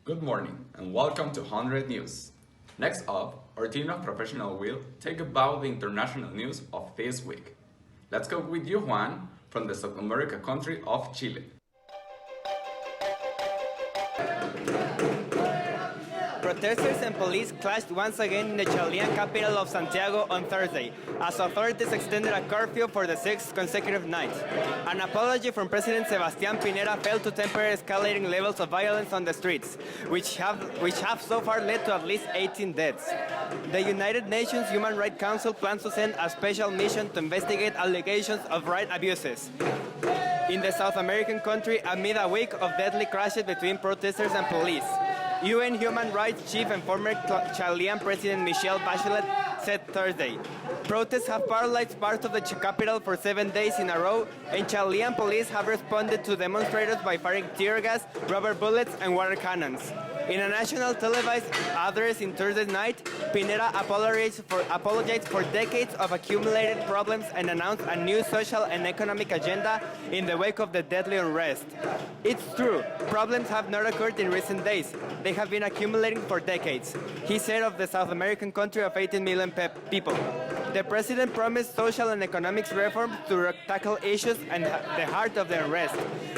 Good morning and welcome to 100 News. Next up, our team of professionals will take about the international news of this week. Let's go with you, Juan, from the South American country of Chile. Protesters and police clashed once again in the Chilean capital of Santiago on Thursday, as authorities extended a curfew for the sixth consecutive night. An apology from President Sebastián failed to temper escalating levels of violence on the streets, which have so far led to at least 18 deaths. The United Nations Human Rights Council plans to send a special mission to investigate allegations of right abuses in the South American country amid a week of deadly clashes between protesters and police. UN Human Rights Chief and former Chilean President Michelle Bachelet said Thursday, protests have paralyzed part of the capital for 7 days in a row, and Chilean police have responded to demonstrators by firing tear gas, rubber bullets, and water cannons. In a national televised address in Thursday night, Pinera apologized for decades of accumulated problems and announced a new social and economic agenda in the wake of the deadly unrest. It's true, problems have not occurred in recent days. They have been accumulating for decades, he said of the South American country of 18 million people. The president promised social and economic reforms to tackle issues at the heart of the unrest,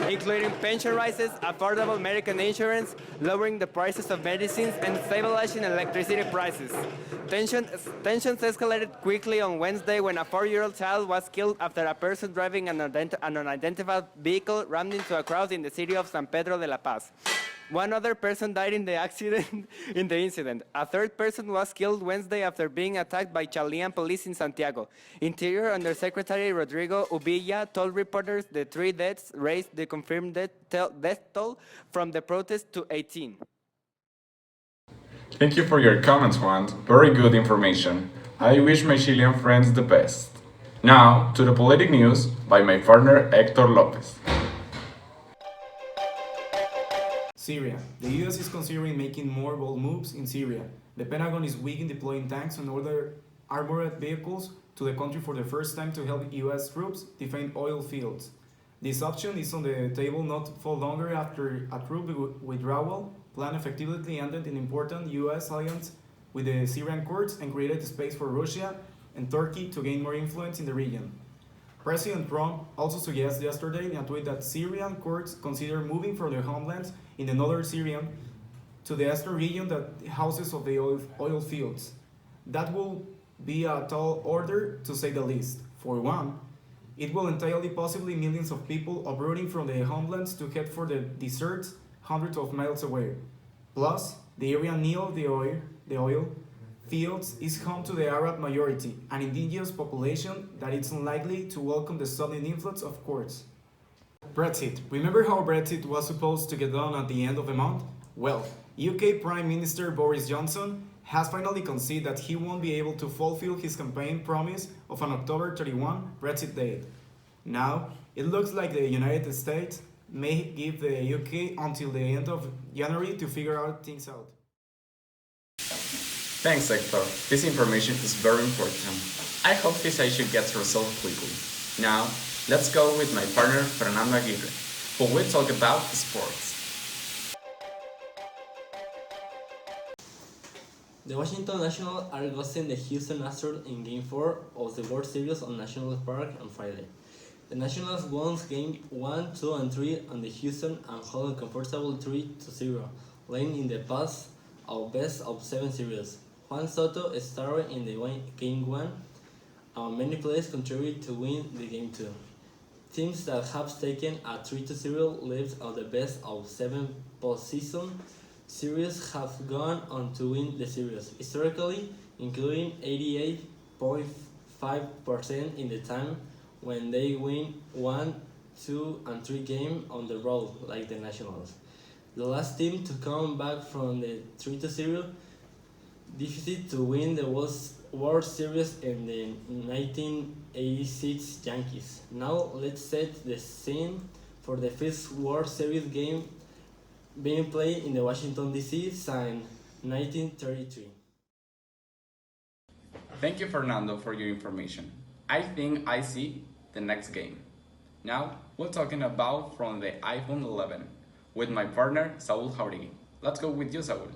including pension rises, affordable medical insurance, lowering the prices of medicines, and stabilizing electricity prices. Tensions escalated quickly on Wednesday when a 4-year-old child was killed after a person driving an unidentified vehicle rammed into a crowd in the city of San Pedro de la Paz. One other person died in the incident. A third person was killed Wednesday after being attacked by Chilean police in Santiago. Interior Undersecretary Rodrigo Ubilla told reporters the 3 deaths raised the confirmed death toll from the protest to 18. Thank you for your comments, Juan. Very good information. I wish my Chilean friends the best. Now, to the political news by my partner Héctor López. Syria. The US is considering making more bold moves in Syria. The Pentagon is weak in deploying tanks and other armored vehicles to the country for the first time to help US troops defend oil fields. This option is on the table not for longer after a troop withdrawal plan effectively ended an important US alliance with the Syrian Kurds and created space for Russia and Turkey to gain more influence in the region. President Trump also suggested yesterday in a tweet that Syrian Kurds consider moving from their homelands in the northern Syria to the eastern region that houses of the oil fields. That will be a tall order, to say the least. For one, it will entail possibly millions of people uprooting from their homelands to head for the deserts hundreds of miles away. Plus, the area near the oil fields is home to the Arab majority, an indigenous population that is unlikely to welcome the sudden influx of Kurds. Brexit. Remember how Brexit was supposed to get done at the end of the month? Well, UK Prime Minister Boris Johnson has finally conceded that he won't be able to fulfill his campaign promise of an October 31 Brexit date. Now, it looks like the United States may give the UK until the end of January to figure things out. Thanks, Héctor. This information is very important. I hope this issue gets resolved quickly. Now, let's go with my partner Fernando Aguirre, who will talk about sports. The Washington Nationals are hosting the Houston Astros in Game 4 of the World Series on National Park on Friday. The Nationals won Game 1, 2, and 3 on the Houston and held a comfortable 3-0, laying in the path of best of 7 series. Juan Soto starred in the Game 1, and many players contributed to win the Game 2. Teams that have taken a 3-0 lead of the best of 7 postseason series have gone on to win the series, historically, including 88.5% in the time when they win 1, 2, and 3 games on the road, like the Nationals. The last team to come back from the 3-0 deficit to win the World Series in the 1986 Yankees. Now let's set the scene for the first World Series game being played in the Washington D.C. since 1933. Thank you, Fernando, for your information. I think I see the next game. Now, we're talking about from the iPhone 11 with my partner Saul Jauregui. Let's go with you, Saul.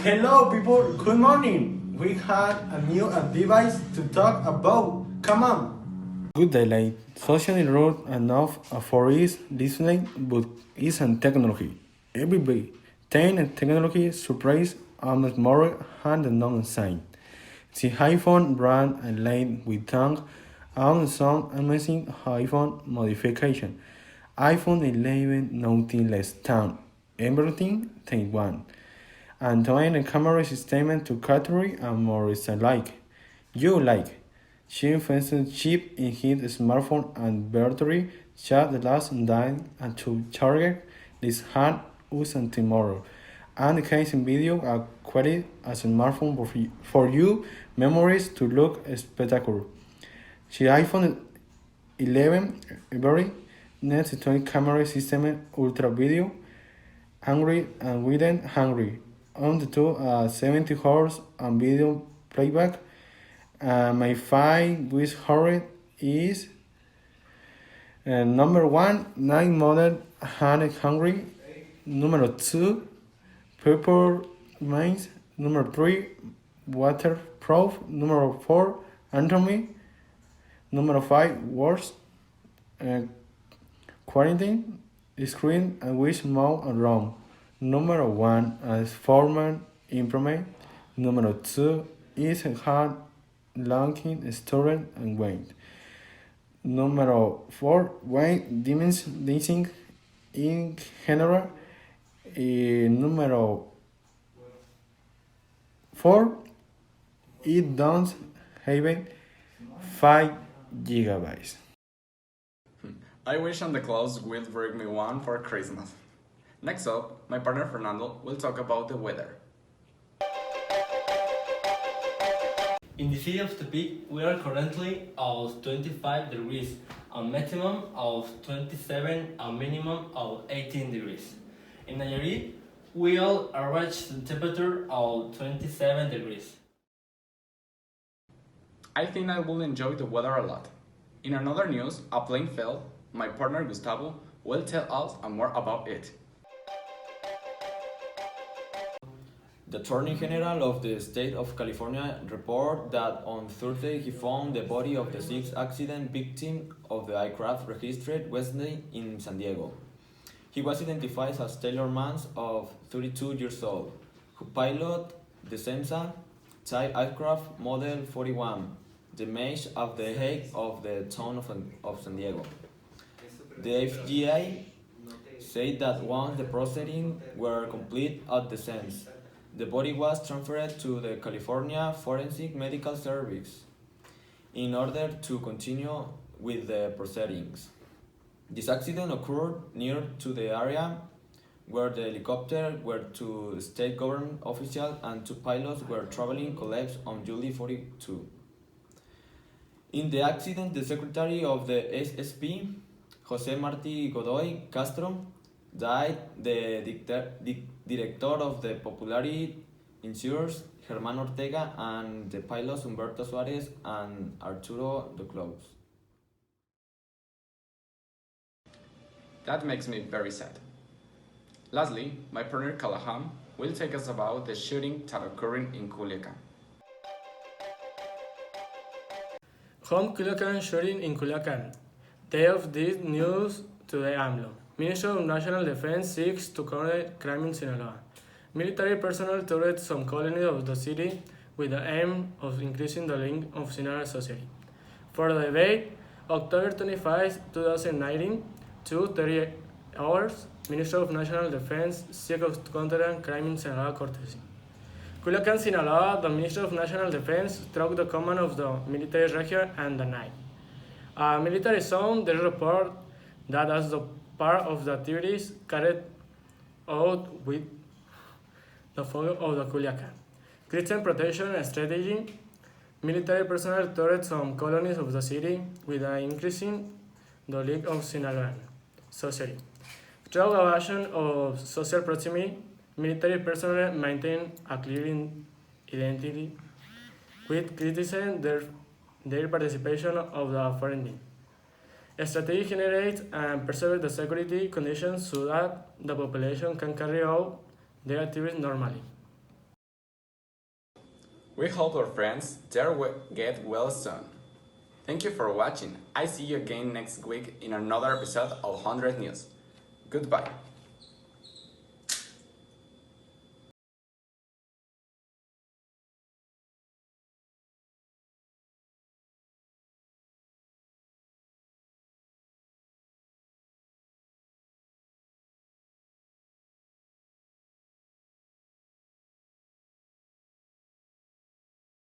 Hello people, good morning. We had a new device to talk about. Come on. Good daylight. Socially rude enough for is listening, but isn't technology. Everybody, technology surprise almost more than the non-sign. The iPhone brand and line with tongue on some amazing iPhone modification. iPhone 11 nothing less than everything Taiwan. And doing a camera system to category and more is alike. You like. She invested chip in his smartphone and battery chat the last died and to target this hand using tomorrow. And the case in video are quality as a smartphone for you memories to look spectacular. The iPhone 11 very next 20 camera system ultra video hungry and within hungry on the two 70 hours and video playback. My five with horror is number one, 9 model hand hungry. Number two, purple mines. Number three, waterproof. Number four, anatomy. Number five, words. Quarantine, screen and wish mouth and wrong. Number one, as formal improvement. Number two is hard launching student and weight. Number four, weight diminishing in general. Number four, it don't have 5 gigabytes. I wish Santa Claus will bring me one for Christmas. Next up, my partner Fernando will talk about the weather. In the city of Tepic, we are currently at 25 degrees, a maximum of 27, a minimum of 18 degrees. In Nayarit, we all average the temperature of 27 degrees. I think I will enjoy the weather a lot. In another news, a plane fell. My partner Gustavo will tell us more about it. The Attorney General of the State of California reported that on Thursday he found the body of the 6th accident victim of the aircraft registered Wednesday in San Diego. He was identified as Taylor Mans of 32 years old, who piloted the Samsung type aircraft model 41, the mesh of the height of the town of San Diego. The FAA said that once the proceedings were complete at the scenes, the body was transferred to the California Forensic Medical Service in order to continue with the proceedings. This accident occurred near to the area where the helicopter where two state government officials and 2 pilots were traveling collapsed on July 42. In the accident, the secretary of the SSP, José Martí Godoy Castro, died. The director of the Popularity Insurers, Germán Ortega, and the pilots Humberto Suárez and Arturo Duclos. That makes me very sad. Lastly, my partner Callahan will take us about the shooting that occurred in Culiacan. Home Culiacan shooting in Culiacan. Day of this news today AMLO. Ministry of National Defense seeks to counter crime in Sinaloa. Military personnel toured some colonies of the city with the aim of increasing the link of Sinaloa society. For the debate, October 25, 2019, 2:30 hours, Ministry of National Defense seeks to counter crime in Sinaloa courtesy. Culiacan, Sinaloa, the Ministry of National Defense struck the command of the military region and the night. A military zone, they report that as the part of the activities carried out with the focus of the Culiacan Christian protection strategy, military personnel toured some colonies of the city with an increasing the league of Sinaloan society. Through evasion of social proximity, military personnel maintain a clear identity with criticism their participation of the foreign. Strategy generate and preserve the security conditions so that the population can carry out their activities normally. We hope our friends there get well soon. Thank you for watching. I see you again next week in another episode of 100 News. Goodbye.